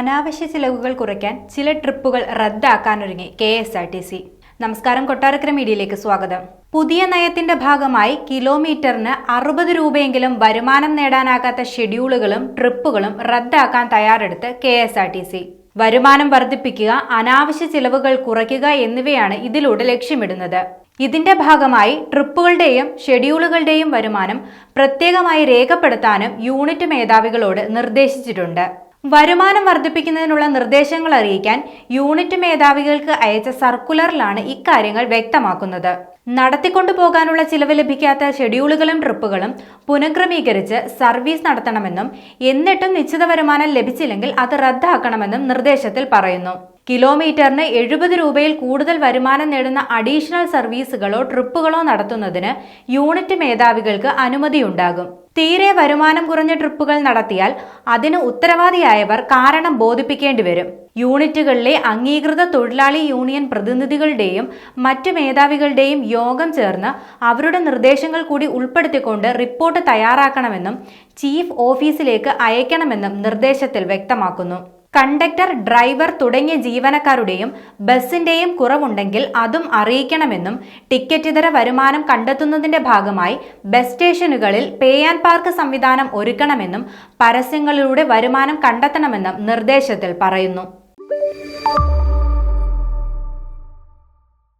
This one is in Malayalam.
അനാവശ്യ ചിലവുകൾ കുറയ്ക്കാൻ ചില ട്രിപ്പുകൾ റദ്ദാക്കാനൊരുങ്ങി KSRTC. നമസ്കാരം, കൊട്ടാരക്കര മീഡിയയിലേക്ക് സ്വാഗതം. പുതിയ നയത്തിന്റെ ഭാഗമായി കിലോമീറ്ററിന് 60 രൂപയെങ്കിലും വരുമാനം നേടാനാകാത്ത ഷെഡ്യൂളുകളും ട്രിപ്പുകളും റദ്ദാക്കാൻ തയ്യാറെടുത്ത് KSRTC. വരുമാനം വർദ്ധിപ്പിക്കുക, അനാവശ്യ ചിലവുകൾ കുറയ്ക്കുക എന്നിവയാണ് ഇതിലൂടെ ലക്ഷ്യമിടുന്നത്. ഇതിന്റെ ഭാഗമായി ട്രിപ്പുകളുടെയും ഷെഡ്യൂളുകളുടെയും വരുമാനം പ്രത്യേകമായി രേഖപ്പെടുത്താനും യൂണിറ്റ് മേധാവികളോട് നിർദ്ദേശിച്ചിട്ടുണ്ട്. വരുമാനം വർദ്ധിപ്പിക്കുന്നതിനുള്ള നിർദ്ദേശങ്ങൾ അറിയിക്കാൻ യൂണിറ്റ് മേധാവികൾക്ക് അയച്ച സർക്കുലറിലാണ് ഇക്കാര്യങ്ങൾ വ്യക്തമാക്കുന്നത്. നടത്തിക്കൊണ്ടു പോകാനുള്ള ചിലവ് ലഭിക്കാത്ത ഷെഡ്യൂളുകളും ട്രിപ്പുകളും പുനഃക്രമീകരിച്ച് സർവീസ് നടത്തണമെന്നും എന്നിട്ടും നിശ്ചിത വരുമാനം ലഭിച്ചില്ലെങ്കിൽ അത് റദ്ദാക്കണമെന്നും നിർദ്ദേശത്തിൽ പറയുന്നു. കിലോമീറ്ററിന് 70 രൂപയിൽ കൂടുതൽ വരുമാനം നേടുന്ന അഡീഷണൽ സർവീസുകളോ ട്രിപ്പുകളോ നടത്തുന്നതിന് യൂണിറ്റ് മേധാവികൾക്ക് അനുമതിയുണ്ടാകും. തീരെ വരുമാനം കുറഞ്ഞ ട്രിപ്പുകൾ നടത്തിയാൽ അതിന് ഉത്തരവാദിയായവർ കാരണം ബോധിപ്പിക്കേണ്ടി വരും. യൂണിറ്റുകളിലെ അംഗീകൃത തൊഴിലാളി യൂണിയൻ പ്രതിനിധികളുടെയും മറ്റു മേധാവികളുടെയും യോഗം ചേർന്ന് അവരുടെ നിർദ്ദേശങ്ങൾ കൂടി ഉൾപ്പെടുത്തിക്കൊണ്ട് റിപ്പോർട്ട് തയ്യാറാക്കണമെന്നും ചീഫ് ഓഫീസിലേക്ക് അയക്കണമെന്നും നിർദ്ദേശത്തിൽ വ്യക്തമാക്കുന്നു. കണ്ടക്ടർ, ഡ്രൈവർ തുടങ്ങിയ ജീവനക്കാരുടെയും ബസിന്റെയും കുറവുണ്ടെങ്കിൽ അതും അറിയിക്കണമെന്നും ടിക്കറ്റ് ഇതര വരുമാനം കണ്ടെത്തുന്നതിന്റെ ഭാഗമായി ബസ് സ്റ്റേഷനുകളിൽ പേ ആൻഡ് പാർക്ക് സംവിധാനം ഒരുക്കണമെന്നും പരസ്യങ്ങളിലൂടെ വരുമാനം കണ്ടെത്തണമെന്നും നിർദ്ദേശത്തിൽ പറയുന്നു.